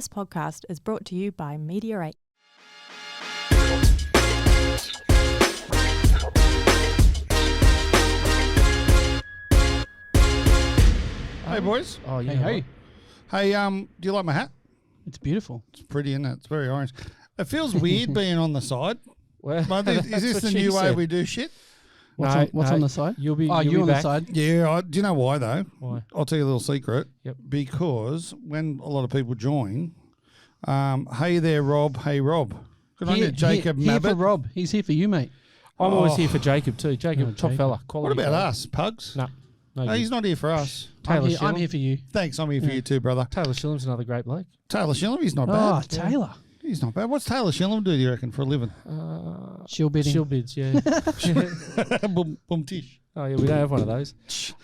This podcast is brought to you by Meteorate. Hey boys. Oh yeah. Hey. Hey, do you like my hat? It's beautiful. It's pretty, isn't it? It's very orange. It feels weird being on the side. Well, Like, is this the new way we do shit? What's on the side? You'll you be on back. the side? Yeah. Do you know why though? Why? I'll tell you a little secret. Yep. Because when a lot of people join, hey there, Rob. Hey, Rob. Good on you, Jacob Here Mabbott. for Rob. He's here for you, mate. I'm always here for Jacob too. Jacob, top fella. What Quality about fella. us, Pugs? No. No, he's not here for us. Taylor I'm Shillam. here for you. Thanks, I'm here for you too, brother. Taylor Shillam's another great bloke. Taylor Shillam, he's not Oh, bad. Taylor. He's not bad. What's Taylor Shillam do you reckon, for a living? Shill bidding. Shill bids, yeah. boom tish. Oh yeah, we don't have one of those.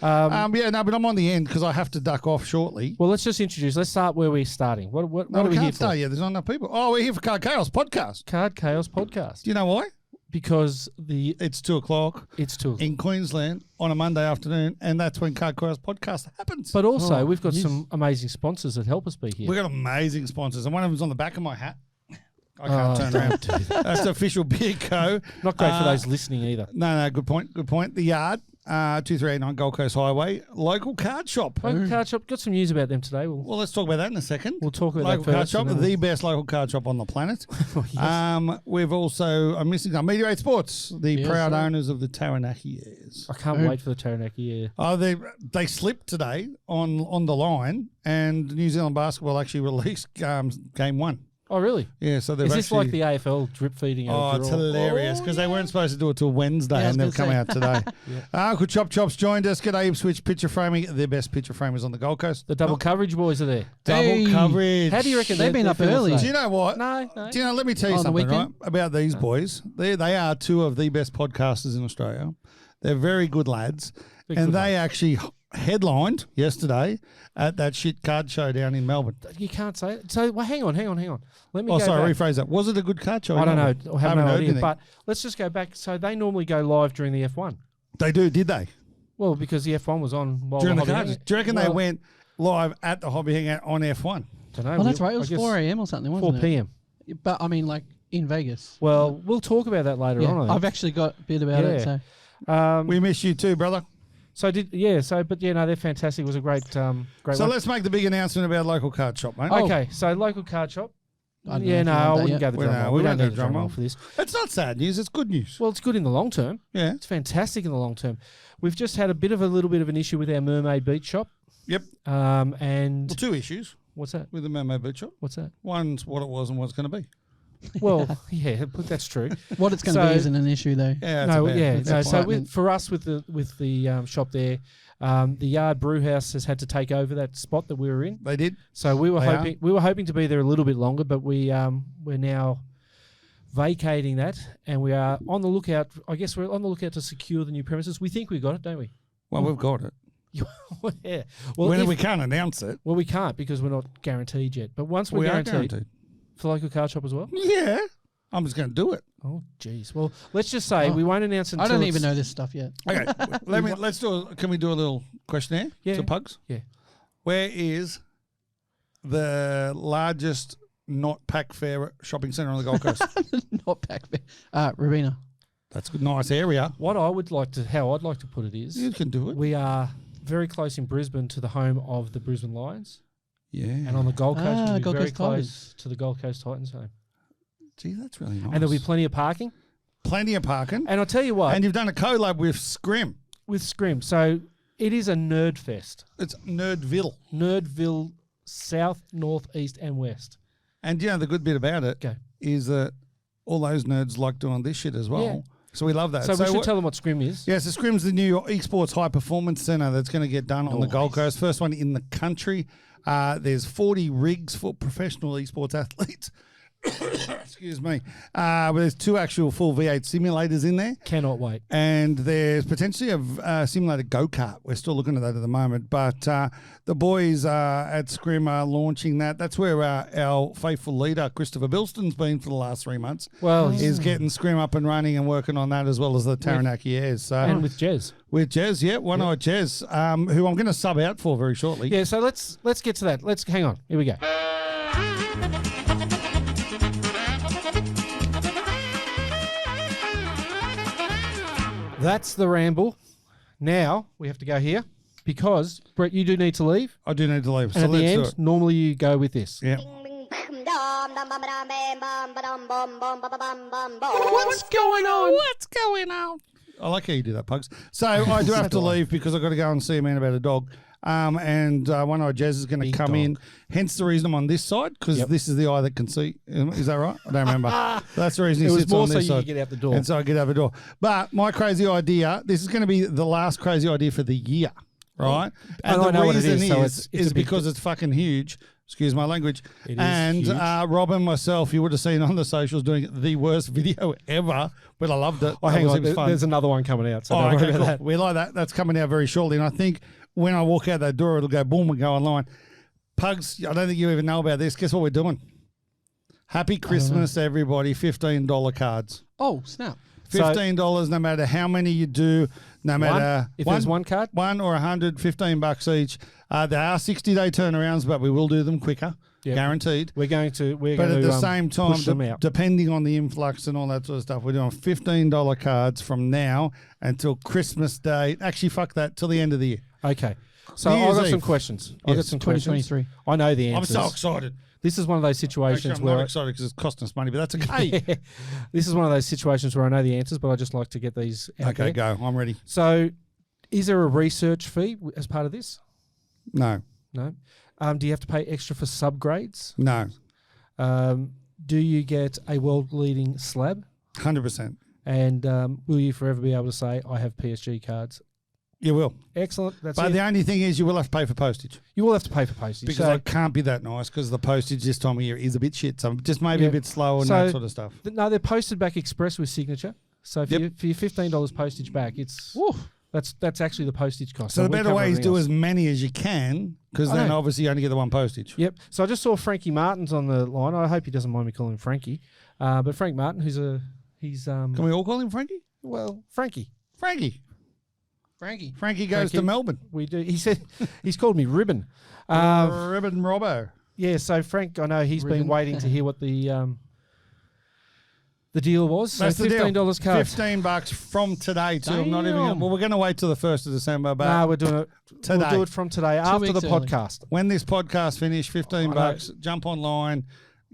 Yeah, no, but I'm on the end because I have to duck off shortly. Well, let's just introduce. Let's start where we're starting. What are we here can't for? start yet. There's not enough people. Oh, we're here for Card Chaos podcast. Card Chaos podcast. Do you know why? Because It's 2:00 it's too. in Queensland on a Monday afternoon, and that's when Card Chaos podcast happens. But also, Oh, we've got yes. some amazing sponsors that help us be here. We've got amazing sponsors, and one of them's on the back of my hat. I can't turn don't around. do that. That's the official beer co. Not great for those listening either. No, good point. Good point. The Yard, 2389 Gold Coast Highway, local card shop. Local card shop. Got some news about them today. Well, let's talk about that in a second. We'll talk about local that card first. shop, and then the best local card shop on the planet. Yes. We've also, I'm missing some, Meteorate Sports, the Yes, proud sir. owners of the Taranaki Airs. I can't wait for the Taranaki. Yeah. Oh, they slipped today on the line, and New Zealand Basketball actually released game one. Oh really? Yeah, so they've Is this like actually- the AFL drip feeding? Oh, it's hilarious because they weren't supposed to do it till Wednesday, Yeah, I was and they've come gonna out today. Uncle Chop Chop's joined us. G'day, Ipswich Picture Framing, the best picture framers on the Gold Coast. The double coverage boys are there. Double Hey. coverage. How do you reckon They've been up early. Do you know what? No. Do you know? Let me tell you On the something weekend? right, about these boys. They are two of the best podcasters in Australia. They're very good lads, and they actually headlined yesterday at that shit card show down in Melbourne. You can't say it. So, well, hang on. Let me Oh, go sorry, back. rephrase that. Was it a good card show? I don't know. I have Haven't no heard idea. anything. But let's just go back. So they normally go live during the F1. They do, did they? Well, because the F1 was on while During the Hobby cards? Hangout. Do you reckon they Well, went live at the Hobby Hangout on F1? Don't know. Oh, that's right. It I was guess 4 a.m. or something, 4 wasn't p.m. it? But, I mean, like, in Vegas. Well, we'll talk about that later Yeah, on. I think. I've actually got a bit about it, so. We miss you too, brother. They're fantastic. It was a great So one. let's make the big announcement about local card shop, mate. Okay, so local card shop. I don't know Yeah, if no, you want I that wouldn't yet. go the Well, drum no, roll. we We don't don't go need the drum drum roll roll. for this. It's not sad news. It's good news. Well, it's good in the long term. Yeah. It's fantastic in the long term. We've just had a little bit of an issue with our Mermaid Beach shop. Yep. And Well, two issues what's that? with the Mermaid Beach shop. What's that? One's what it was and what it's going to be. Well, yeah, but that's true. What it's going to So- be isn't an issue, though. Yeah. So for us with the shop there, the Yard Brew House has had to take over that spot that we were in. They did. So we were They hoping to be there a little bit longer, but we're now vacating that, and we are on the lookout. I guess we're on the lookout to secure the new premises. We think we got it, don't we? Well, we've got it. Yeah. Well, We can't announce it. we can't because we're not guaranteed yet. But once we're We are guaranteed guaranteed. for local card shop as well. Yeah. I'm just going to do it. Oh, jeez. Well, let's just say we won't announce until I don't it's- even know this stuff yet. Okay. Can we do a little questionnaire Yeah. to Pugs? Yeah. Where is the largest not pack fair shopping centre on the Gold Coast? Not back there. Rabina. That's a good, nice area. How I'd like to put it is, You can do it. we are very close in Brisbane to the home of the Brisbane Lions, Yeah. and on the Gold Coast, we'll be Gold very Coast close Tigers. to the Gold Coast Titans home. Gee, that's really nice. And there'll be plenty of parking. plenty of parking. And I'll tell you what, And you've done a collab with Scrim. with Scrim, so it is a nerd fest. It's Nerdville. Nerdville, south, north, east, and west. And you know the good bit about it Go. is that all those nerds like doing this shit as well. Yeah. So we love that. So we should what- tell them what Scrim is. Yeah, so Scrim's the new esports high performance centre that's going to get done on the Gold Nice. Coast. First one in the country. There's 40 rigs for professional esports athletes. Excuse me. There's 2 actual full V8 simulators in there. Cannot wait. And there's potentially a simulated go-kart. We're still looking at that at the moment. But the boys at Scrim are launching that. That's where our faithful leader, Christopher Bilston's been for the last 3 months. Well, Is getting Scrim up and running and working on that as well as the Taranaki Airs. So and with Jez. with Jez, yeah, one-eyed Jez, who I'm going to sub out for very shortly. Yeah, so let's get to that. Let's hang on. Here we go. That's the ramble. Now we have to go here because, Brett, you do need to leave. I do need to leave. And So at the let's do end, it. normally you go with this. Yeah. What's going on? What's going on? I like how you do that, Pugs. So I do have to leave because I've got to go and see a man about a dog. And one eye Jez is going to Big come dog. in. Hence the reason I'm on this side because Yep. this is the eye that can see. Is that right? I don't remember. That's the reason It he was sits more on so this you side. could get out the door. And so I get out the door. But my crazy idea, this is going to be the last crazy idea for the year, right? And And I the know what it reason is, so it's a big because it's fucking huge. Excuse my language. It is and huge. Rob and myself, you would have seen on the socials doing the worst video ever, but I loved it. Oh, hang It on. was fun. There's another one coming out. So Oh, don't worry okay, about cool. that. We like that. That's coming out very shortly. And I think when I walk out that door, it'll go boom and go online. Pugs, I don't think you even know about this. Guess what we're doing? Happy Christmas, everybody. $15 cards. Oh, snap. $15 no matter how many you do, no matter If there's one card? one or 100, $15 each. There are 60-day turnarounds, but we will do them quicker, Yep. guaranteed. We're going to But at the same time, push them out. depending on the influx and all that sort of stuff, we're doing $15 cards from now until Christmas Day. Actually, fuck that, till the end of the year. Okay. So New I've Year's got some Eve. questions. I've got Yes. some questions. 2023. I know the I'm answers. so excited. This is one of those situations Actually, I'm where not excited because it's costing us money, but that's okay. this is one of those situations where I know the answers, but I just like to get these out Okay, there. go. I'm ready. So, is there a research fee as part of this? No, No. Do you have to pay extra for subgrades? no, Do you get a world-leading slab? 100%. And will you forever be able to say, I have PSG cards? You will. Excellent. That's But it. the only thing is you will have to pay for postage You will have to pay for postage. because So, I can't be that nice because the postage this time of year is a bit shit. So just maybe Yeah. a bit slow and So- that sort of stuff. no, they're posted back express with signature. So for, Yep. for your $15 postage back, it's that's actually the postage cost. So the we better cover way is everything do else. as many as you can because I then know. obviously you only get the one postage. Yep. So I just saw Frankie Martin's on the line. I hope he doesn't mind me calling him Frankie. But Frank Martin, he's Can we all call him Frankie? well, Frankie. Frankie. Frankie. Frankie goes Frankie. to Melbourne. We do. He said he's called me Ribbon. Ribbon Robbo. Yeah. So Frank, I know he's been Ribbon. waiting to hear what the deal was. So That's the deal. $15 cards. $15 from today till not even. Damn. Well, we're going to wait till the 1st of December, but No, we're doing it. today. We'll do it from today after the weeks early. podcast. when this podcast finished, $15, jump online,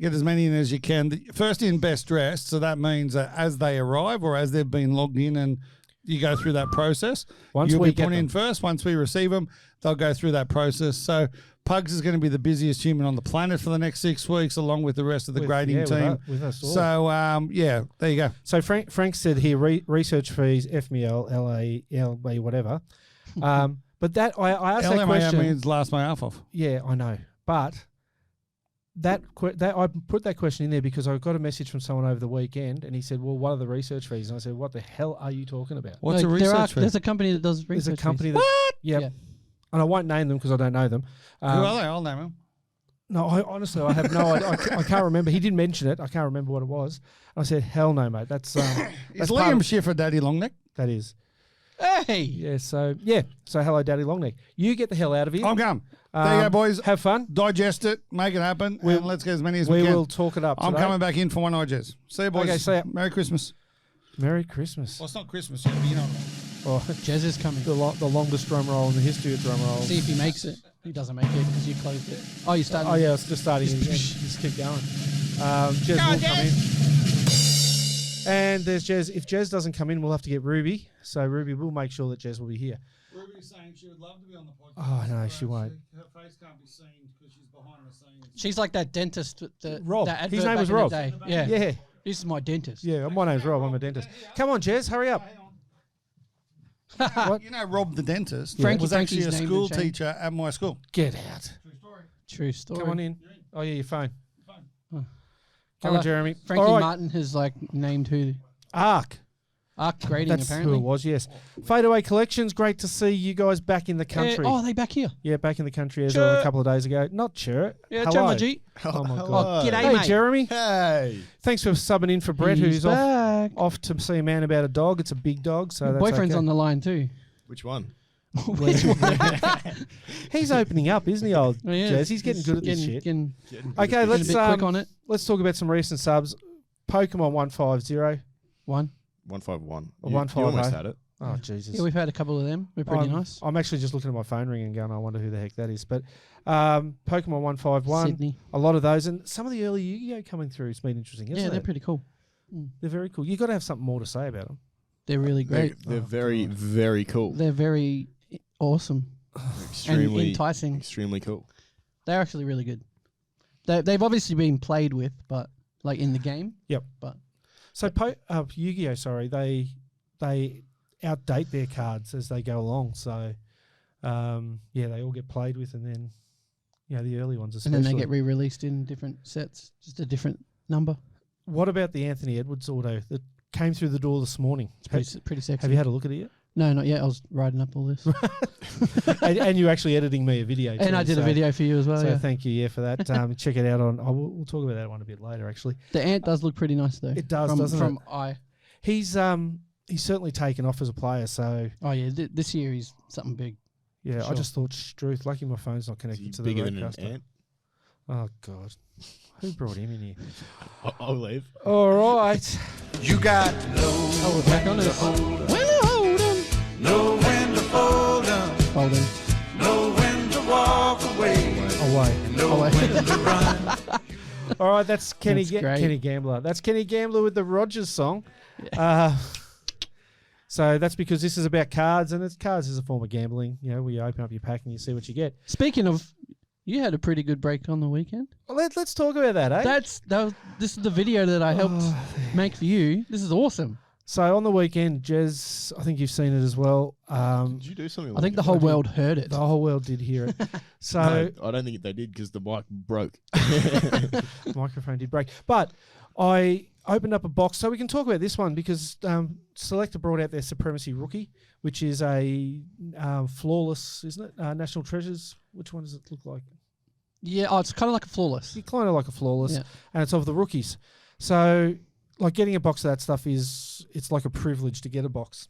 get as many in as you can. The first in, best dressed. So that means that as they arrive or as they've been logged in and you go through that process, Once you'll we be get put in them. first. Once we receive them, they'll go through that process. So Pugs is going to be the busiest human on the planet for the next 6 weeks, along with the rest of the grading team. With us all. So, yeah, there you go. So Frank said here research fees FML LALB whatever. But that I asked that LMAO question. means last my half off. Yeah, I know. But that I put that question in there because I got a message from someone over the weekend, and he said, "Well, what are the research fees?" And I said, "What the hell are you talking about?" What's No, a research fee? There's a company that does There's research. a company fees. that yep. Yeah. And I won't name them because I don't know them. Who are they? I'll name them. No, honestly, I have no idea. I can't remember. He didn't mention it. I can't remember what it was. I said, "Hell no, mate. That's Is that's part Liam of- Schiffer Daddy Longneck? that is." Hey. Yeah. So hello, Daddy Longneck. You get the hell out of here. I'm going. There you go, boys. Have fun. Digest it, make it happen, and let's get as many as we We can. will talk it up. I'm today. coming back in for one eye, Jez. See you, boys. Okay, see ya. Merry Christmas. Merry Christmas. Well, it's not Christmas yet, but you know. Oh, Jez is coming. the longest drum roll in the history of drum rolls. See if he makes it. He doesn't make it because you closed it. Oh, you started. Oh yeah, it's just starting again. Just keep going. Jez will come in. And there's Jez. If Jez doesn't come in, we'll have to get Ruby. So Ruby will make sure that Jez will be here. Ruby's saying she would love to be on the podcast. Oh no, she won't. Her face can't be seen because she's behind the scenes. She's like that dentist. Rob. That His advert name back was in the Rob. day. Yeah. Yeah. This is my dentist. Yeah. My name's Rob. I'm a dentist. Come on, Jez. Hurry up. What? You know, Rob the dentist Frankie- was actually a Frankie's name school and shame. teacher at my school. Get out. True story. Come on in. Oh yeah, your phone. I Come on, like- Jeremy. Frankie All right. Martin has like named who Arc. Arc Grading That's apparently. who it was. Yes. Fadeaway Collections. Great to see you guys back in the country. Oh, are they back here? Yeah, back in the country as of a couple of days ago. Not sure. Yeah, Hello. Hello. G. Oh my Oh, god. g'day, Hey, mate. Jeremy. Hey. Thanks for subbing in for Brett, He's who's back. off to see a man about a dog. It's a big dog, so Your that's boyfriend's okay. on the line too. Which one? Which one? He's opening up, isn't he, old Oh, yeah. Jez? He's getting good at this shit. Getting Okay, a let's bit quick on it. let's talk about some recent subs. Pokemon 150. 151. Or You 150. almost had it. Oh, Jesus. Yeah, we've had a couple of them. We're pretty I'm, nice. I'm actually just looking at my phone ring and going, I wonder who the heck that is. But Pokemon 151, Sydney. a lot of those. And some of the early Yu-Gi-Oh coming through has been interesting, isn't Yeah, it? they're pretty cool. They're very cool. You've got to have something more to say about them. They're really great. They're very, very cool. They're very awesome and Extremely, enticing. extremely cool. They're actually really good. They've obviously been played with, but like in the game. Yep. But So Yu-Gi-Oh, sorry, they outdate their cards as they go along. So, yeah, they all get played with, and then, the early ones especially. and then they get re-released in different sets, just a different number. What about the Anthony Edwards auto that came through the door this morning? It's pretty sexy. Have you had a look at it yet? No, not yet. I was writing up all this. and you're actually editing me a video too. And I did a video for you as well. So Yeah. thank you, for that. Check it out on. We'll talk about that one a bit later. Actually, The ant does look pretty nice though. it does, from, doesn't from it? eye. He's certainly taken off as a player. So Oh yeah, this year he's something big. yeah, I Sure. just thought, Struth, lucky my phone's not Is connected he to the bigger than an roadcaster. ant? Oh God, who brought him in here? I'll leave. All right. You got Oh, we're back on it. when to hold 'em, know when to fold 'em, Hold on. know when to walk away, Away. know Away. when to run. All right, that's Kenny That's great. Kenny Gambler. That's Kenny Gambler with the Rogers song. So that's because this is about cards, and cards is a form of gambling. Where you open up your pack and you see what you get. Speaking of, you had a pretty good break on the weekend. Well, let's talk about that, eh? This is the video that I helped make for you. This is awesome. So on the weekend, Jez, I think you've seen it as well. Did you do something? I think the whole world heard it. The whole world did hear it. So No, I don't think they did because the mic broke. the microphone did break. But I opened up a box. So we can talk about this one because Selector brought out their Supremacy Rookie, which is a flawless, isn't it? National Treasures. Which one does it look like? Yeah, it's kind of like a flawless. It's kind of like a flawless, Yeah. and it's of the rookies. So, like getting a box of that stuff it's like a privilege to get a box.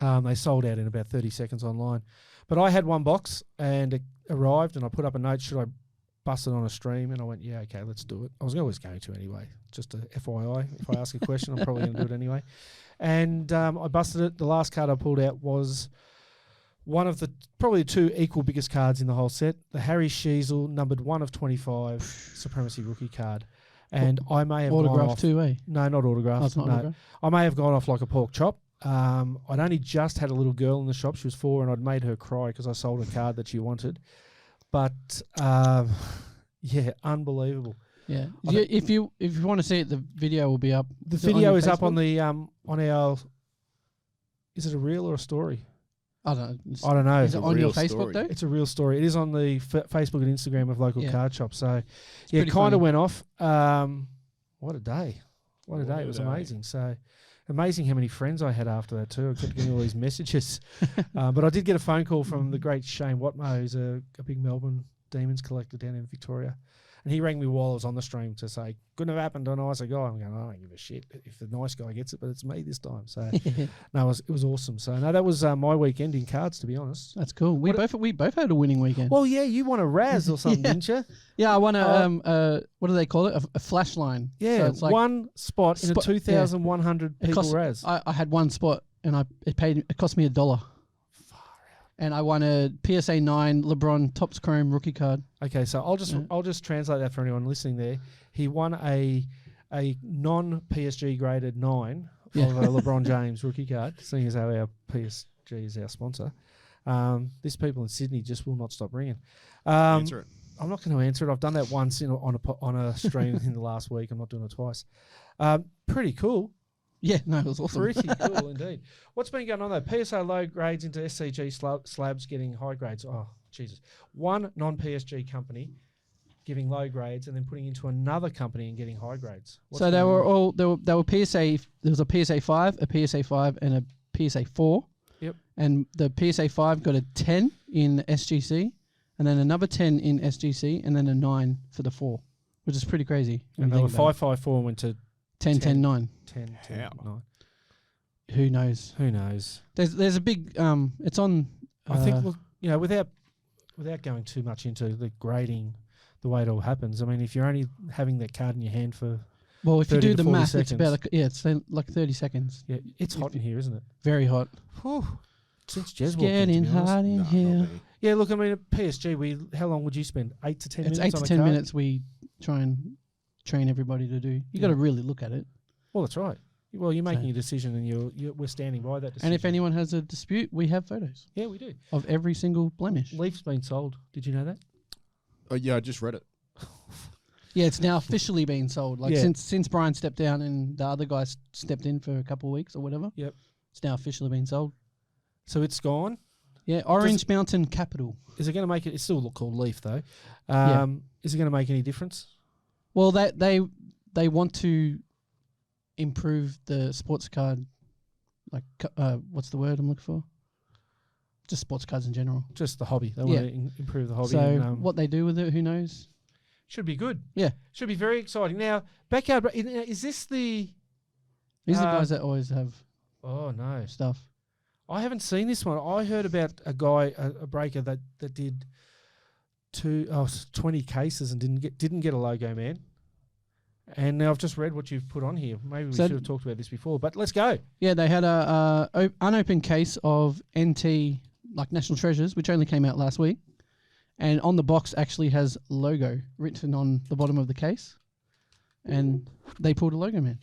They sold out in about 30 seconds online, but I had one box and it arrived, and I put up a note: should I bust it on a stream? And I went, yeah, okay, let's do it. I was always going to anyway, just a FYI. If I ask a question, I'm probably going to do it anyway. And I busted it. The last card I pulled out was one of the probably two equal biggest cards in the whole set, the Harry Sheasel numbered 1 of 25 Supremacy Rookie card. And I may have gone Autograph off. too, eh? No, not autographed. Oh, it's not no. autograph? I may have gone off like a pork chop. I'd only just had a little girl in the shop. She was 4, and I'd made her cry because I sold a card that she wanted. But yeah, unbelievable. Yeah. If you want to see it, the video will be up. The Is it on video your is up on Facebook? the on our. Is it a reel or a story? I don't know. I don't know. Is it on your real Facebook story. though? It's a real story. It is on the Facebook and Instagram of local Yeah. card shop. So It's yeah, it pretty kind funny. of went off. What a day! What a day! It was amazing. So amazing how many friends I had after that too. I kept getting all these messages. But I did get a phone call from the great Shane Watmo, who's a big Melbourne Demons collector down in Victoria. And he rang me while I was on the stream to say, couldn't have happened to a nicer guy. I'm going, I don't give a shit if the nice guy gets it, but it's me this time. So no, it was awesome. So no, that was my weekend in cards, to be honest. That's cool. We both had a winning weekend. Well, yeah, you won a Raz or something, Yeah. didn't you? Yeah, I won a what do they call it? A flash line. Yeah, So it's like one spot in a Spot- 2,100 it people cost- Raz. I had one spot and it cost me $1. And I won a PSA 9 LeBron Topps Chrome rookie card. Okay, so I'll just translate that for anyone listening there. He won a non PSG graded 9 Yeah. of a LeBron James rookie card, seeing as how our PSG is our sponsor. These people in Sydney just will not stop ringing. Answer it. I'm not going to answer it. I've done that once on a stream in the last week. I'm not doing it twice. Pretty cool. Yeah, no, it was awesome. Pretty cool indeed. What's been going on though? PSA low grades into SCG slabs getting high grades. Oh, Jesus. One non-PSG company giving low grades and then putting into another company and getting high grades. What's So they going were on? all they were PSA. There was a PSA 5, a PSA 5, and a PSA 4. Yep. And the PSA 5 got a 10 in SGC, and then another 10 in SGC, and then a 9 for the 4, which is pretty crazy. And they were 554 and went to 10, 10, 9. 10, 10 How? 9. Who knows? Who knows? There's a big it's on I think, look, without going too much into the grading, the way it all happens. I mean, if you're only having that card in your hand for Well, if you 30 do to the 40 math, it's seconds. about it's like 30 seconds. Yeah, it's hot in here, isn't it? Very hot. Whew. Since Jez It's walked in, to getting be honest. hot in Nah, here. not me. Yeah, look, I mean, at PSG, how long would you spend? 8 to 10 It's minutes 8 on to a 10 card? minutes we try and train everybody to do. You got to really look at it. Well, that's right. Well, you're making So- a decision, and we're standing by that decision. And if anyone has a dispute, we have photos yeah, we do. of every single blemish. Leaf's been sold. Did you know that? Oh, yeah, I just read it. Yeah, it's now officially been sold. Like Yeah. since Brian stepped down and the other guy stepped in for a couple of weeks or whatever. Yep. It's now officially been sold. So it's gone. Yeah, Orange Mountain Capital. Is it going to make it? It still look called Leaf though. Yeah. Is it going to make any difference? Well, they want to improve the sports card. Like, what's the word I'm looking for? Just sports cards in general. Just the hobby. They Yeah. want to improve the hobby. So and, what they do with it, who knows? should be good. Yeah. Should be very exciting. Now, backyard. Is this the? These are the Uh, guys that always have Oh no, stuff. I haven't seen this one. I heard about a guy, a breaker that did 20 cases and didn't get a logo man. And now I've just read what you've put on here. Maybe we So- should have talked about this before, but let's go. Yeah, they had a unopened case of NT, like National Treasures, which only came out last week. And on the box actually has logo written on the bottom of the case. And they pulled a logo man.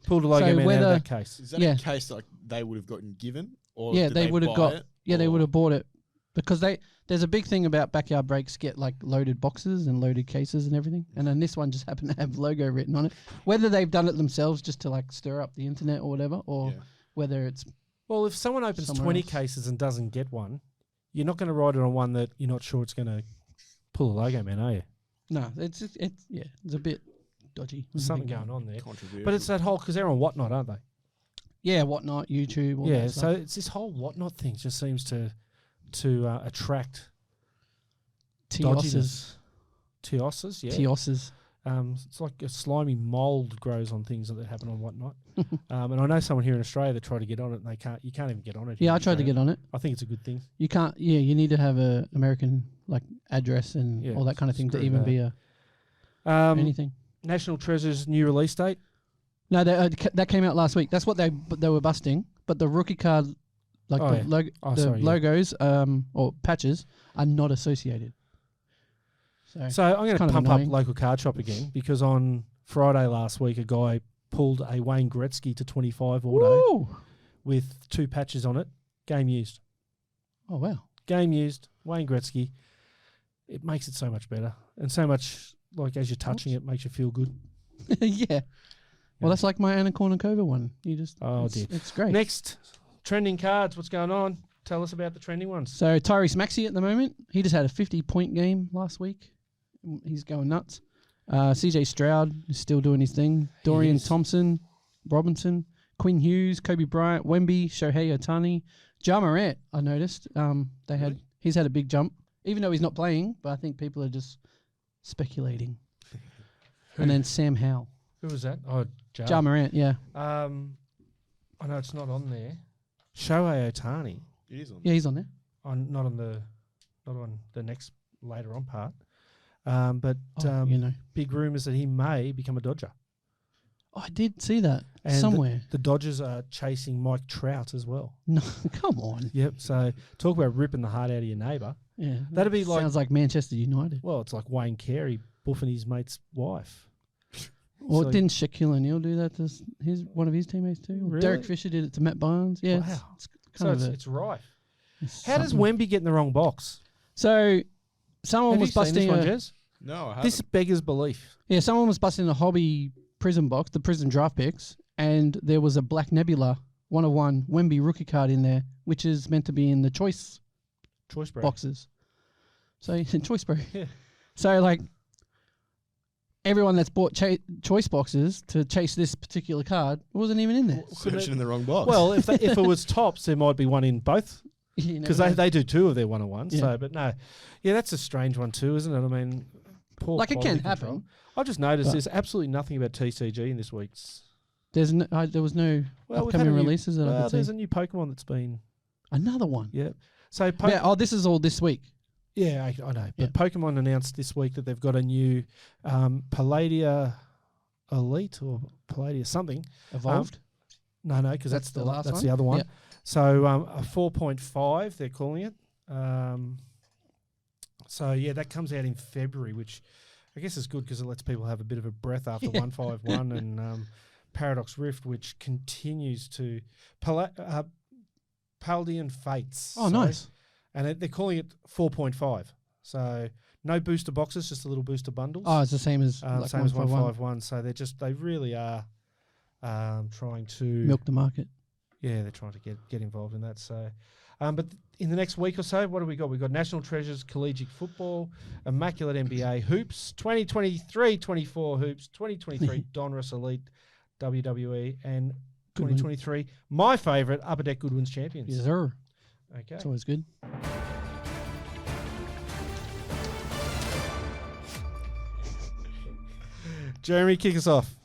Pulled a logo So man out whether- of that case. Is that Yeah. a case like they would have gotten given? Or Yeah, did they would have buy got. it, Yeah, they or- would have bought it because there's a big thing about backyard breaks get like loaded boxes and loaded cases and everything. And then this one just happened to have logo written on it. Whether they've done it themselves just to like stir up the internet or whatever, or Yeah. whether it's Well, if someone opens Somewhere 20 else. cases and doesn't get one, you're not going to write it on one that you're not sure it's going to pull a logo man, are you? no, it's a bit dodgy. There's something going on there. Controversial. But it's that whole, because they're on Whatnot, aren't they? Yeah, whatnot, YouTube. All Yeah, that so stuff. it's this whole Whatnot thing just seems to attract Teoses. Teoses, yeah. Teoses. It's like a slimy mold grows on things that happen on Whatnot. And I know someone here in Australia that tried to get on it and you can't even get on it. Yeah, I tried to get on it. I think it's a good thing. You can't. Yeah, you need to have a American like address and Yeah, all that kind of thing to screw even that. be a anything. National Treasure's new release date. No, that came out last week. That's what they were busting. But the rookie card, like Oh, the, yeah. the logos or patches, are not associated. So I'm going to kind of pump annoying. up local card shop again because on Friday last week a guy pulled a Wayne Gretzky to 25 auto Woo! with 2 patches on it. Game used. Oh wow. Game used. Wayne Gretzky. It makes it so much better and so much like as you're touching it makes you feel good. Yeah. Well, that's like my Anna Kournikova one. You just dear. it's great. Next, trending cards. What's going on? Tell us about the trending ones. So Tyrese Maxey at the moment, he just had a 50-point game last week. He's going nuts. CJ Stroud is still doing his thing. Dorian is. Thompson, Robinson, Quinn Hughes, Kobe Bryant, Wemby, Shohei Ohtani, Ja Morant. I noticed he's had a big jump, even though he's not playing. But I think people are just speculating. And then Sam Howell, Who was that? Oh, Ja Morant. Yeah, I know it's not on there. Shohei Ohtani. It is on. yeah, he's on there. Not on the next later on part. But You know, big rumours that he may become a Dodger. oh, I did see that And somewhere. The Dodgers are chasing Mike Trout as well. No, come on. Yep. So talk about ripping the heart out of your neighbour. Yeah, That'd be like- sounds like Manchester United. Well, it's like Wayne Carey buffing his mate's wife. Well, So- didn't Shaquille O'Neal do that to one of his teammates too? Or Really? Derek Fisher did it to Matt Barnes. Yeah, Wow. it's So kind of it's rife. it's How does something. Wemby get in the wrong box? So someone Have was you seen busting this one, a, Jez? No, I haven't. This beggars belief. yeah, someone was busting a hobby prison box, the prison draft picks, and there was a Black Nebula 101 Wemby rookie card in there, which is meant to be in the choice Choice break. boxes. So choice bro. Yeah. So like everyone that's bought choice boxes to chase this particular card wasn't even in there. Searching in the wrong box. Well, if it was tops, there might be one in both You never because know. they do 2 of their 101s. Yeah. So, but no, yeah, that's a strange one too, isn't it? I mean, poor Like, it quality can control. happen. I've just noticed But- there's absolutely nothing about TCG in this week's. There was no Well, we've had upcoming a new- releases that I Well, could there's see. a new Pokemon that's been. Another one. Yeah, So this is all this week. yeah, I know. Yeah. But Pokemon announced this week that they've got a new Palladia Elite or Palladia something. Evolved. No, because that's the last that's one? the other one. Yeah. So a 4.5, they're calling it. So yeah, that comes out in February, which I guess is good because it lets people have a bit of a breath after 151 and Paradox Rift, which continues to Paldean Fates. Oh, nice. And they're calling it 4.5. So no booster boxes, just a little booster bundles. Oh, it's the same as like same as 151. 151. So they really are trying to Milk the market. Yeah, they're trying to get involved in that. So, but in the next week or so, what do we got? We've got National Treasures, Collegiate Football, Immaculate NBA, Hoops, 2023-24 Hoops, 2023 Donruss Elite WWE, and 2023, my favourite, Upper Deck Goodwin's Champions. Yes, sir. Okay. It's always good. Jeremy, kick us off.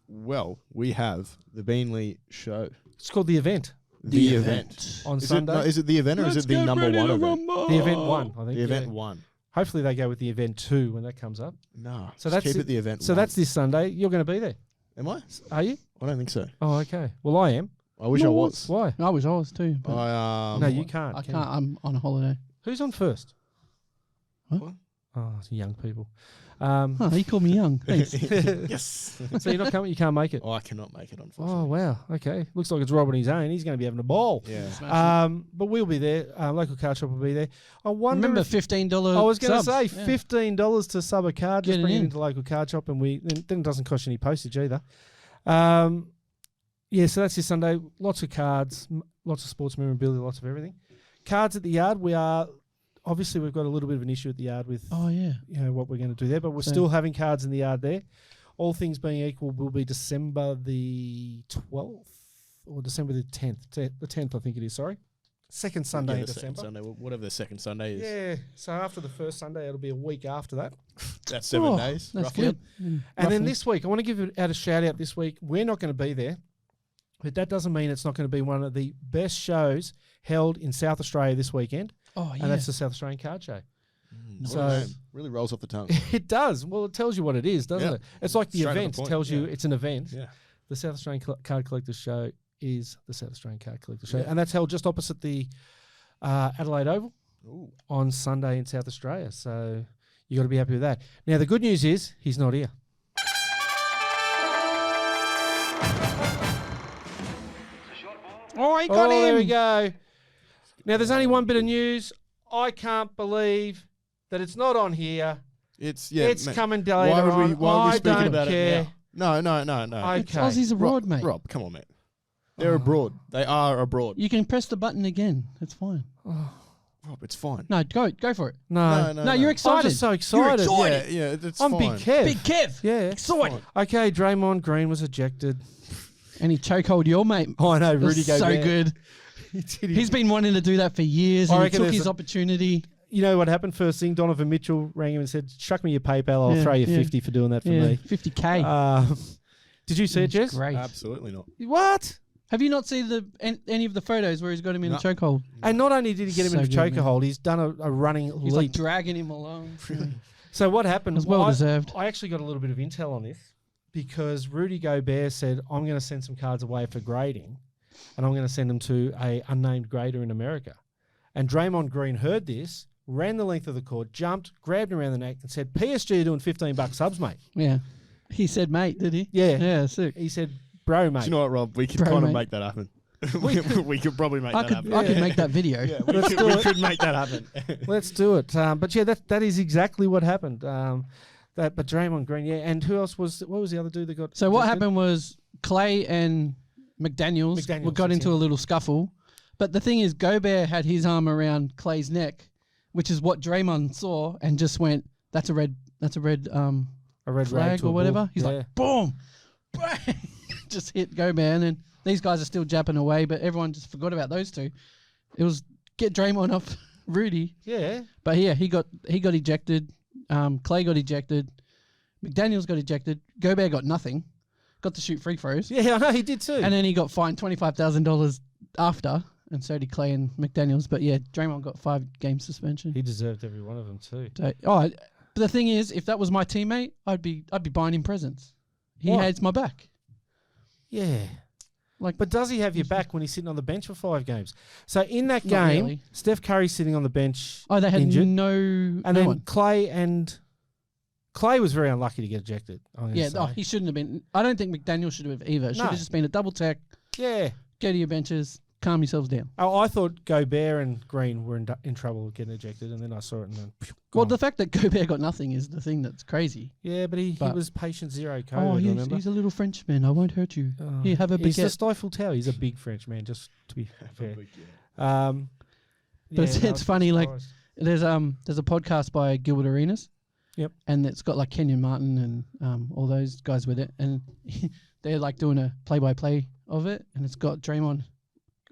Well, we have the Beanley Show. It's called The Event The event. on Is it, Sunday. no, is it the event or is it the number one event? The Event 1, I think. The event yeah. 1. Hopefully they go with the Event 2 when that comes up. No. So just that's keep it- it the event So 1. that's this Sunday. You're going to be there. Am I? Are you? I don't think so. Oh, okay. Well, I am. I wish I was. Why? I was too. But No, you can't. I can can't. you? I'm on a holiday. Who's on first? What? Oh, it's young people. Oh, you called me young. Thanks. Yes. So you're not coming? You can't make it? Oh, I cannot make it, Oh, unfortunately. wow. Okay. Looks like it's Rob on his own. He's going to be having a ball. Yeah. But we'll be there. Local card shop will be there. I wonder Remember if- $15 I was going to say subs. Yeah. $15 to sub a card. Just Get it bring it in. into local card shop, and then it doesn't cost you any postage either. Yeah, so that's this Sunday. Lots of cards, lots of sports memorabilia, lots of everything. Cards at the yard. We've got a little bit of an issue at the yard with Oh, yeah. what we're going to do there, but we're So- still having cards in the yard there. All things being equal, will be December the 12th or December the 10th. The 10th, I think it is. Sorry, second Sunday Yeah, in the second December. Sunday, whatever the second Sunday is. Yeah. So after the first Sunday, it'll be a week after that. That's 7 Oh, days. That's roughly. good. And then this week, I want to give out a shout out this week. We're not going to be there, but that doesn't mean it's not going to be one of the best shows held in South Australia this weekend, Oh, yeah. and that's the South Australian Card Show. What So- a name. Really rolls off the tongue. It does. Well, it tells you what it is, doesn't Yeah. it? It's like the Straight to the event point, tells you yeah. it's an event. Yeah. The South Australian Card Collectors Show is the South Australian Card Collectors Show, Yeah. and that's held just opposite the Adelaide Oval Ooh. on Sunday in South Australia. So you got to be happy with that. Now the good news is he's not here. Oh, he got There him. we go. Now there's only one bit of news. I can't believe that it's not on here. It's It's mate, coming Why later would we? on. Why are we I speaking don't about care. it now? No. It's Okay. Aussies abroad, mate. Rob, come on, mate. They're abroad. They are abroad. You can press the button again. It's fine. Rob, it's fine. No, go for it. No. No, you're I'm excited. just so excited. excited. Yeah, it's I'm fine. Big Kev. Big Kev. Yeah. Excited. Okay, Draymond Green was ejected. And he chokehold your mate. Oh, I know. It was Rudy so Gobert. good. He's been wanting to do that for years, I and he reckon took there's his a- opportunity. You know what happened? First thing, Donovan Mitchell rang him and said, "Chuck me your PayPal. I'll Yeah, throw you yeah. 50 for doing that for Yeah, me." 50K. Did you see it, Jess? Great. Absolutely not. What? Have you not seen any of the photos where he's got him in No. a chokehold? And not only did he get him So into good, man. chokehold, he's done a running He's like leap. dragging him along. So what happened? It was well deserved. I actually got a little bit of intel on this because Rudy Gobert said, "I'm going to send some cards away for grading, and I'm going to send them to a unnamed grader in America." And Draymond Green heard this, ran the length of the court, jumped, grabbed him around the neck, and said, "PSG are doing $15 subs, mate." Yeah. He said, mate, did he? Yeah. Yeah, sick. He said, "Bro, mate." Do you know what, Rob? We could Bro, kind of mate. make that happen. we could probably make I that could happen. I could make that video. Yeah, Let's we do it. could make that happen. Let's do it. But yeah, that is exactly what happened. But Draymond Green, yeah. And who else was? What was the other dude that got? So what ejected? happened was Clay and McDaniels, got into a little scuffle. But the thing is, Gobert had his arm around Clay's neck, which is what Draymond saw and just went, that's a red A red rag flag to a or whatever. bull. He's Yeah. like, boom, bang, just hit Gobert. And then these guys are still japping away, but everyone just forgot about those two. It was get Draymond off Rudy. Yeah. But yeah, he got ejected. Clay got ejected. McDaniels got ejected. Gobert got nothing. Got to shoot free throws. Yeah, I know he did too. And then he got fined $25,000 after. and so did Clay and McDaniels. But yeah, Draymond got 5-game suspension. He deserved every one of them too. So, but the thing is, if that was my teammate, I'd be buying him presents. He Why? has my back. Yeah. But does he have your back when he's sitting on the bench for 5 games? So in that Not game, really. Steph Curry's sitting on the bench. Oh, they had injured. and And then one. Clay was very unlucky to get ejected. Yeah, he shouldn't have been. I don't think McDaniel should have either. It should No. have just been a double tech. Yeah. Go to your benches, calm yourselves down. Oh, I thought Gobert and Green were in trouble with getting ejected, and then I saw it and then. Well, gone. the fact that Gobert got nothing is the thing that's crazy. Yeah, but he But- was patient zero COVID, remember? he's a little Frenchman. I won't hurt you. Oh, Here, have a he's the baguette. Stifle Tower. He's a big French man, just to be fair. But it's funny, like, There's a podcast by Gilbert Arenas. Yep. And it's got like Kenyon Martin and all those guys with it, and they're like doing a play-by-play of it, and it's got Draymond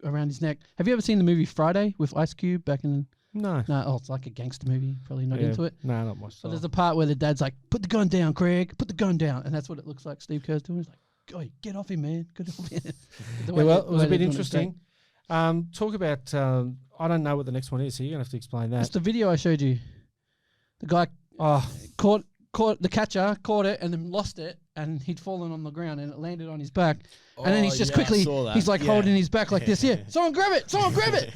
around his neck. Have you ever seen the movie Friday with Ice Cube back in? No. No, it's like a gangster movie. Probably not into it. No, not much. So there's a part where the dad's like, "Put the gun down, Craig. Put the gun down," and that's what it looks like. Steve Kerr's doing. He's like, "Go, get off him, man. Get off him." It was a bit interesting. Talk about. I don't know what the next one is, so you're gonna have to explain that. That's the video I showed you. The guy caught the catcher, caught it, and then lost it, and he'd fallen on the ground, and it landed on his back. And then he's just quickly, he's like holding his back like this. Yeah, someone grab it! Someone grab it!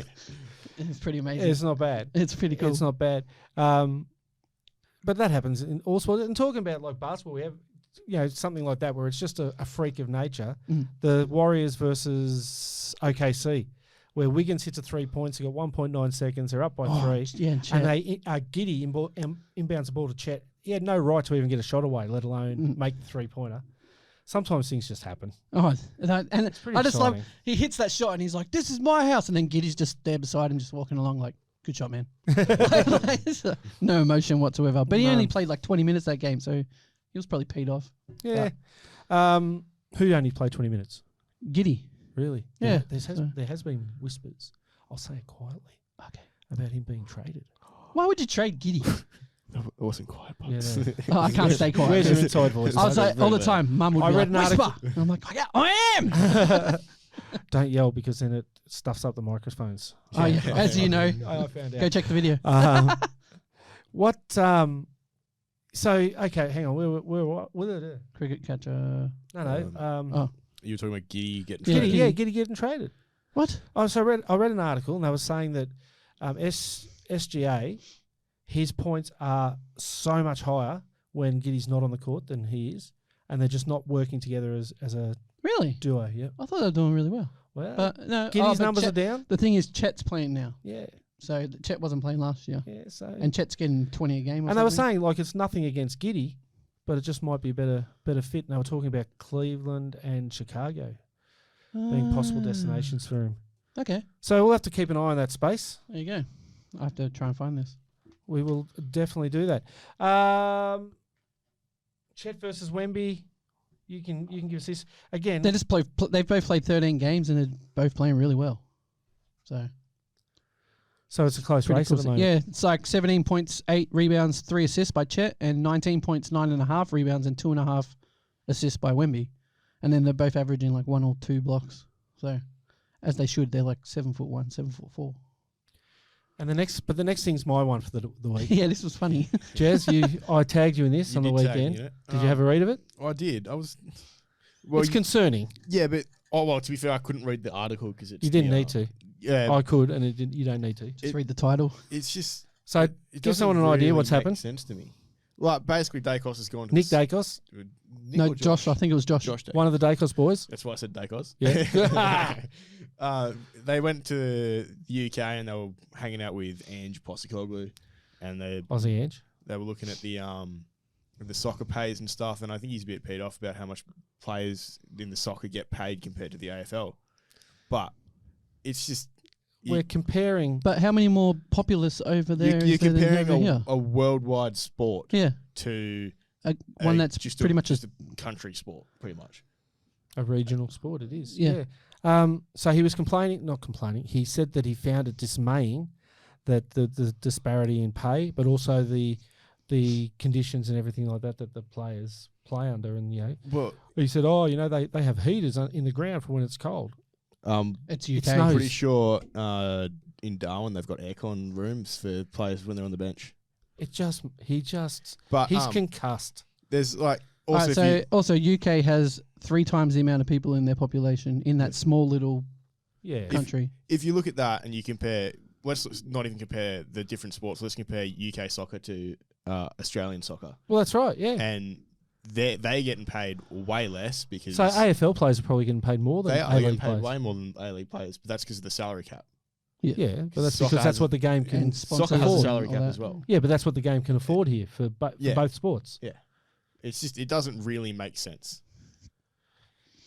It's pretty amazing. It's not bad. It's pretty cool. It's not bad. But that happens in all sports. And talking about like basketball, we have something like that where it's just a freak of nature. Mm. The Warriors versus OKC, where Wiggins hits a 3 points. They got 1.9 seconds. They're up by 3. Yeah, And they Giddy inbounds the ball to Chet. He had no right to even get a shot away, let alone make the 3-pointer. Sometimes things just happen. Oh, and It's pretty I just love exciting. he hits that shot and he's like, "This is my house," and then Giddy's just there beside him, just walking along like, "Good shot, man." No emotion whatsoever. But he None. only played like 20 minutes that game, so he was probably peed off. Yeah. Who only played 20 minutes? Giddy. Really? Yeah. There has been whispers. I'll say it quietly. Okay. About him being traded. Why would you trade Giddy? It wasn't quiet, Yeah, Bucks. no. Oh, I can't stay quiet. Where's your inside voice? I was like, all the time, Mum would I be read like, an "Whisper." article- And I'm like, "Yeah, I am." Don't yell because then it stuffs up the microphones. Oh, yeah. As you know, I found out. go check the video. What? So okay, hang on. Where Cricket catcher. no. You were talking about Giddy getting Yeah. traded. Giddy getting traded. What? Oh, so I read an article and they were saying that SGA, his points are so much higher when Giddy's not on the court than he is, and they're just not working together as a Really? duo. Yep. I thought they were doing really well. Well, But no, Giddy's but numbers Chet- are down. The thing is, Chet's playing now. Yeah. So Chet wasn't playing last year. Yeah. So And Chet's getting 20 a game or and they were something. saying like it's nothing against Giddy, but it just might be a better fit. And they were talking about Cleveland and Chicago being possible destinations for him. Okay. So we'll have to keep an eye on that space. There you go. I have to try and find this. We will definitely do that. Chet versus Wemby. You can give us this again. They just they've both played 13 games and they're both playing really well. So it's a close pretty race cool. at the moment. Yeah, it's like 17 points, 8 rebounds, 3 assists by Chet, and 19 points, 9.5 rebounds, and 2.5 assists by Wemby. And then they're both averaging like 1 or 2 blocks. So, as they should, they're like 7'1", 7'4". And the next thing's my one for the week. Yeah, this was funny. Jazz, I tagged you in this You on the did tag me weekend. in it. Did you have a read of it? I did. I was. Well, It's concerning. yeah, but to be fair, I couldn't read the article because it's. You didn't need to. Yeah, I could, and you don't need to. Just read the title. it's just. So it give doesn't someone an idea really what's make happened. Sense to me. Like basically, Dacos has gone to Nick the Dacos, Nick No, or Josh. I think it was Josh. Josh Dacos. one of the Dacos boys. That's why I said Dacos. Yeah. They went to the UK and they were hanging out with Ange Postecoglou, and they Aussie Edge. were looking at the soccer pays and stuff. And I think he's a bit peed off about how much players in the soccer get paid compared to the AFL. But it's just We're comparing. But how many more populace over there? you're is there than comparing over here? a worldwide sport Yeah, to one that's just pretty much just a country sport, pretty much. A regional sport, it is. Yeah. So he was not complaining. He said that he found it dismaying that the disparity in pay, but also the conditions and everything like that the players play under. And Well, he said, they have heaters in the ground for when it's cold. It's It UK. snows. Pretty sure in Darwin they've got aircon rooms for players when they're on the bench. But But he's concussed. there's like Alright, also if so UK has 3 times the amount of people in their population in that small little Yeah. country. if you look at that and you compare, let's not even compare the different sports. Let's compare UK soccer to Australian soccer, Well, that's right. Yeah. and they getting paid way less because So AFL players are probably getting paid more than they are A-League getting paid players. way more than A-League players, but that's because of the salary cap. Yeah, but that's Soccer because that's has what the game can. And Soccer sponsors has a and salary all cap that. as well. Yeah, but that's what the game can afford here for Yeah. both sports. It's just it doesn't really make sense.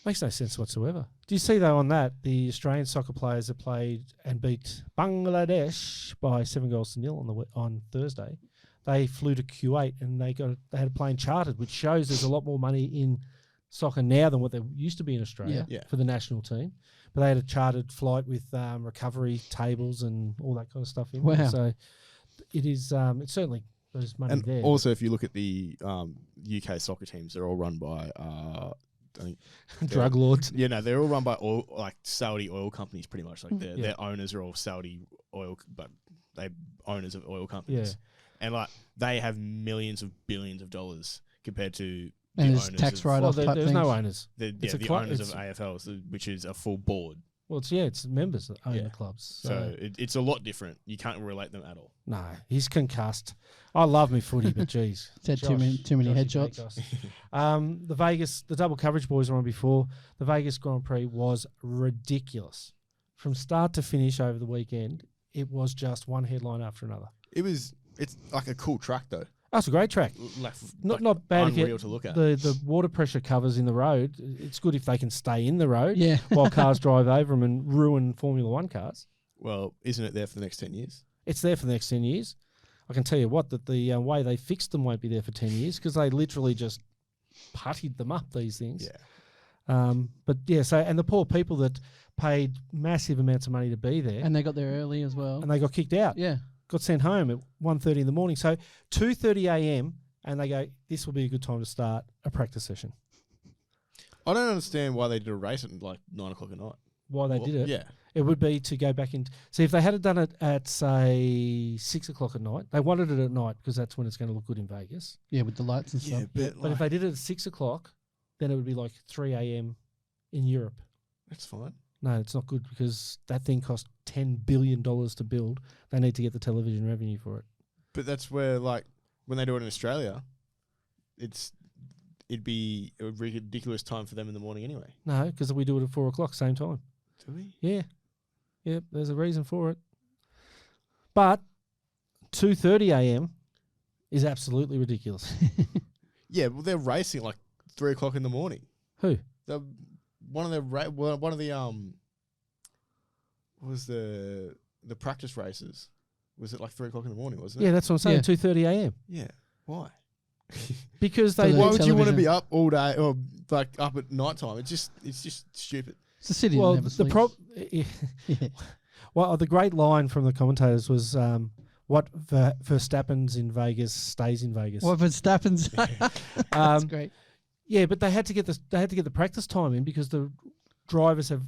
Makes no sense whatsoever. Do you see though on that the Australian soccer players that played and beat Bangladesh by 7-0 on Thursday? They flew to Kuwait and they had a plane chartered, which shows there's a lot more money in soccer now than what there used to be in Australia Yeah. for the national team. But they had a chartered flight with recovery tables and all that kind of stuff in there. Wow. So it is it's certainly there's money And there. also, if you look at the UK soccer teams, they're all run by I think Drug lords. they're all run by oil, like Saudi oil companies, pretty much. Like Yeah. their owners are all Saudi oil, but they owners of oil companies, Yeah. and like they have millions of billions of dollars compared to And the there's owners tax of, write-off Well, type there's things. no owners. the It's a the club- owners it's- of AFL, which is a full board. Well, it's members that own Yeah. the clubs. So it's a lot different. You can't relate them at all. No, he's concussed. I love me footy, but geez, It's had too many Joshy headshots. Pecos. The double coverage boys were on before. The Vegas Grand Prix was ridiculous. From start to finish over the weekend, it was just one headline after another. It's like a cool track though. That's a great track. Not bad if you- unreal to look at. The water pressure covers in the road. It's good if they can stay in the road Yeah. while cars drive over them and ruin Formula One cars. Well, isn't it there for the next 10 years? It's there for the next 10 years. I can tell you what, that the way they fixed them won't be there for 10 years because they literally just puttied them up, these things. Yeah. But yeah, so, and the poor people that paid massive amounts of money to be there And they got there early as well. and they got kicked out, Yeah. got sent home at 1:30 in the morning. So 2:30 a.m. and they go, this will be a good time to start a practice session. I don't understand why they did a race at like 9 o'clock at night. Why they did it? Yeah. It would be to go back in. See, if they had done it at, say, 6 o'clock at night, they wanted it at night because that's when it's going to look good in Vegas. Yeah, with the lights and stuff. But if they did it at 6 o'clock, then it would be like 3 a.m. in Europe. that's fine. No, it's not good because that thing cost $10 billion to build. They need to get the television revenue for it. But that's where, like, when they do it in Australia, it'd be a ridiculous time for them in the morning anyway. No, because we do it at 4 o'clock, same time. Do we? Yeah. Yep, there's a reason for it. But 2:30 a.m. is absolutely ridiculous. Yeah, well, they're racing like 3 o'clock in the morning. Who? One of the what was the practice races? Was it like 3 o'clock in the morning? Wasn't Yeah, it? that's what I'm saying, Yeah. 2:30 a.m. Yeah. Why? Because For they... the Why would you want to television. be up all day or like up at night time? It's just stupid. It's the city Well, that never the sleeps. problem... Yeah. Well, the great line from the commentators was, what Verstappen's in Vegas stays in Vegas. What Verstappen's? That's great. Yeah, but they had to get the practice time in because the drivers have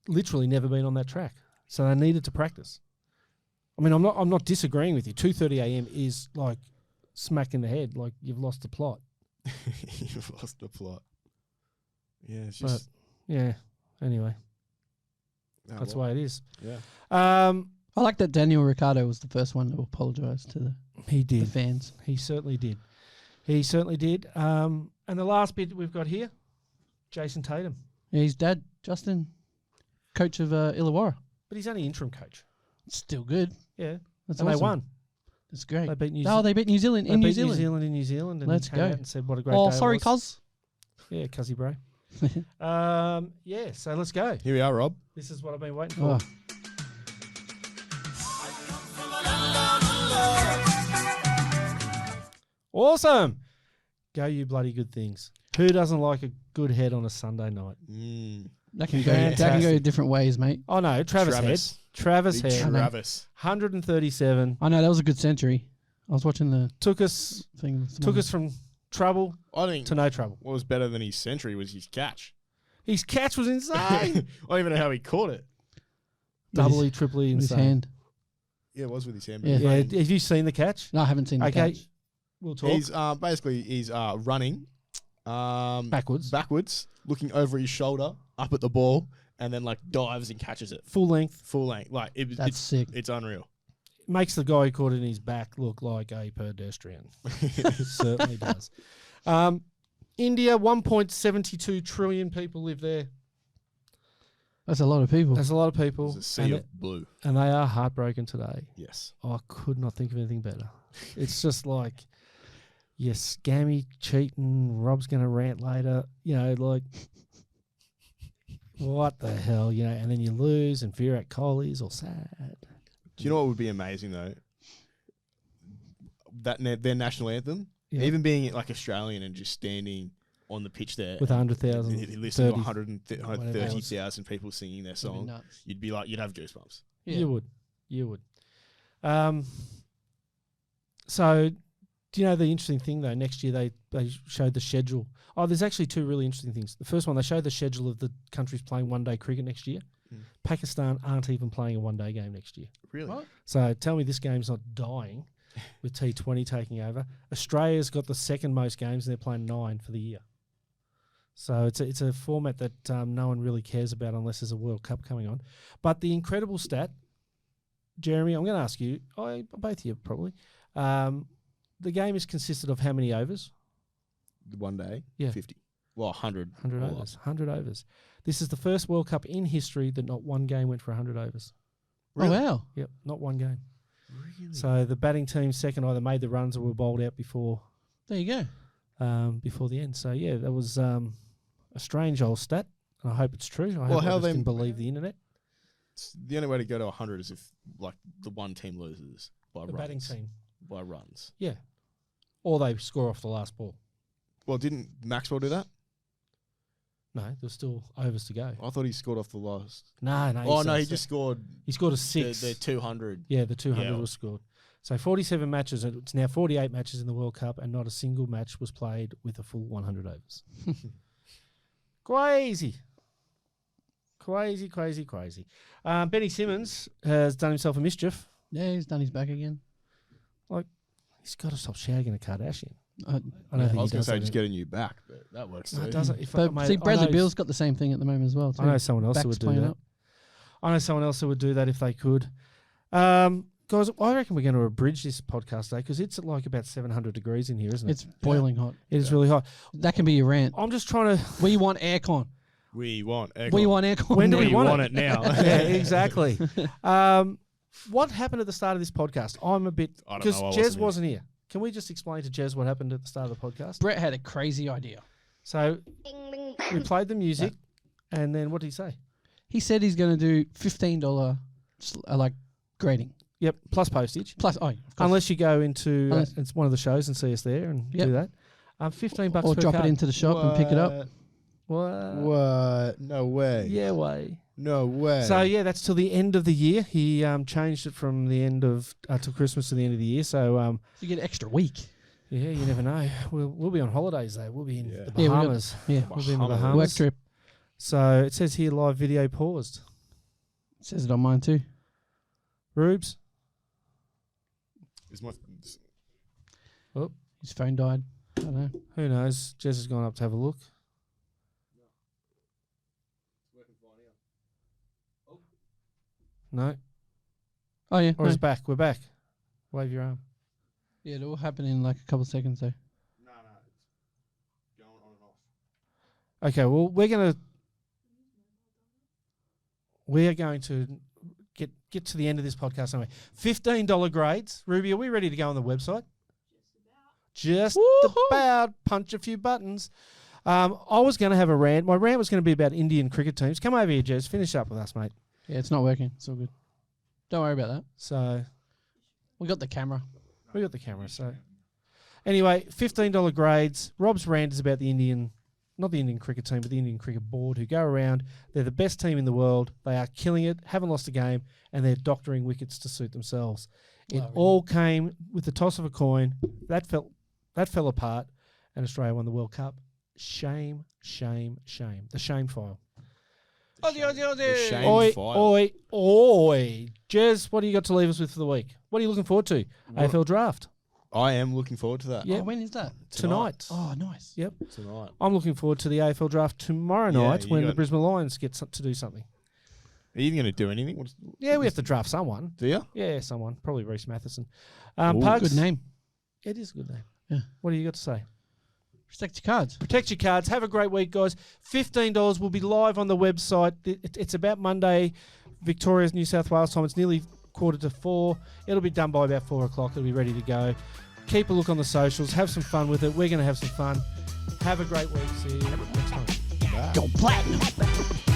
literally never been on that track, so they needed to practice. I mean, I'm not disagreeing with you. 2:30 a.m. is like smack in the head, like you've lost the plot. You've lost the plot. Yeah, it's But just yeah. Anyway, oh, that's the well, way it is. Yeah. I like that Daniel Ricciardo was the first one to apologise to He the did. fans. He certainly did. He certainly did. And the last bit we've got here, Jason Tatum, Yeah, his dad, Justin, coach of Illawarra. but he's only interim coach. Still good. Yeah, That's and awesome. they won. That's great. They beat New Oh, Zealand. they beat New Zealand They in beat New Zealand. in New Zealand, and Let's he came go. out and said what a great Oh, day it sorry, was. cuz. Yeah, cuzzy bro. Yeah, so let's go. Here we are, Rob. This is what I've been waiting for. Oh, Awesome. Go you bloody good things. Who doesn't like a good head on a Sunday night? that can go Fantastic. different ways, mate. Oh no, Travis Head. Travis Big Head. Travis. 137. I know that was a good century. I was watching the Took us thing. this took morning. us from trouble I think to no trouble. what was better than his century was his catch. His catch was insane. I don't even know how he caught it. Doubly, triply With his insane. hand. Yeah, it was with his hand. Yeah. Yeah, have you seen the catch? No, I haven't seen the Okay, catch. we'll talk. He's basically running Backwards. looking over his shoulder, up at the ball, and then like dives and catches it Full length. full length. Like That's sick. it's unreal. Makes the guy who caught it in his back look like a pedestrian. Certainly does. India, 1.72 trillion people live there. That's a lot of people. That's a lot of people. It's a sea And, of blue. and they are heartbroken today. Yes. I could not think of anything better. It's just like, you scammy, cheating, Rob's going to rant later. You know, like, what the hell? You know, and then you lose and Virat Kohli's all sad. Do you know what would be amazing though? Their national anthem, Yeah. even being like Australian and just standing on the pitch there With 100,000. you listen to 30, 130,000 people singing their That'd be song, nuts. you'd have goosebumps. Yeah. You would. So, do you know the interesting thing though? Next year they showed the schedule. Oh, there's actually two really interesting things. The first one, they showed the schedule of the countries playing one-day cricket next year. Mm. Pakistan aren't even playing a one-day game next year. Really? What? So tell me this game's not dying with T20 taking over. Australia's got the second most games and they're playing 9 for the year. So it's a format that no one really cares about unless there's a World Cup coming on. But the incredible stat, Jeremy, I'm going to ask you, both of you probably, the game is consisted of how many overs? One day? Yeah. 50. Well, 100. 100 all up. overs. 100 overs. This is the first World Cup in history that not one game went for 100 overs. Oh, wow. Yep, not one game. Really? So the batting team second either made the runs or were bowled out before There you go. before the end. So yeah, that was a strange old stat, and I hope it's true. I hope how I just they- didn't believe the internet. The only way to go to 100 is if like the one team loses by The runs. batting team, By runs. yeah, or they score off the last ball. Well, didn't Maxwell do that? No, there's still overs to go. I thought he scored off the last. No. Oh, no, he just scored he scored a 6. the 200. Yeah, the 200 Yeah. was scored. So 47 matches. It's now 48 matches in the World Cup, and not a single match was played with a full 100 overs. Crazy. Benny Simmons has done himself a mischief. Yeah, he's done his back again. He's got to stop shagging a Kardashian. I don't I think was he going does to say that. just get a new back, but that works No, too. it doesn't. If But mate, see, I Bradley know- Beal's got the same thing at the moment as well. Too. I know someone else who Back's would do playing that. up. I know someone else who would do that if they could. Guys, I reckon we're going to abridge this podcast today because it's at like about 700 degrees in here, isn't it? It's boiling hot. It is really hot. That can be your rant. I'm just trying to. We want aircon. We want We want aircon. When do now. we want it? now? Yeah, exactly. What happened at the start of this podcast? I'm a bit I don't because know, I Jez wasn't wasn't here. Can we just explain to Jez what happened at the start of the podcast? Brett had a crazy idea. So we played the music, and then what did he say? He said he's going to do $15 like grading. Yep, plus postage. Plus, of course. Unless you go into Unless- it's one of the shows and see us there and Yep. do that. $15 or per drop card. it into the shop and pick it up. What? What? No way. Yeah, way. No way. So yeah, that's till the end of the year. He changed it from the end of till Christmas to the end of the year. So You get an extra week. yeah, you never know. We'll be on holidays though. We'll be in Yeah. the Yeah, we got- Bahamas. Yeah. We'll be in the Bahamas. Bahamas. Work trip. So it says here live video paused. It says it on mine too. Rubes. Is my His phone died. I don't know. Who knows? Jez has gone up to have a look. No. Oh, yeah. Or no. it's back. We're back. Wave your arm. Yeah, it'll happen in like a couple of seconds though. No, it's going on and off. Okay, well, we are going to get to the end of this podcast anyway. $15 grades. Ruby, are we ready to go on the website? Just about. Punch a few buttons. I was going to have a rant. My rant was going to be about Indian cricket teams. Come over here, Jez. Finish up with us, mate. Yeah, it's not working. It's all good. Don't worry about that. So We got the camera. we got the camera. So anyway, $15 grades. Rob's rant is about the Indian, not the Indian cricket team, but the Indian cricket board who go around. They're the best team in the world. They are killing it, haven't lost a game, and they're doctoring wickets to suit themselves. It Wow, really? all came with the toss of a coin. That fell apart, and Australia won the World Cup. Shame, shame, shame. The shame file. The shame Oi, file. oi, oi. Jez, what do you got to leave us with for the week? What are you looking forward to? What- AFL draft. I am looking forward to that. Yeah. Oh, when is that? Tonight. Oh, nice. Yep. Tonight. I'm looking forward to the AFL draft tomorrow Yeah, night you when the got- Brisbane Lions get to do something. Are you even going to do anything? Yeah, we have to draft someone. Do you? Yeah, someone. Probably Reece Matheson. Ooh. Pugs, Good name. It is a good name. Yeah. What do you got to say? Protect your cards. Protect your cards. Have a great week, guys. $15 will be live on the website. It's about Monday, Victoria's New South Wales time. It's nearly 3:45. It'll be done by about 4 o'clock. It'll be ready to go. Keep a look on the socials. Have some fun with it. We're going to have some fun. Have a great week. See you next time. Go platinum.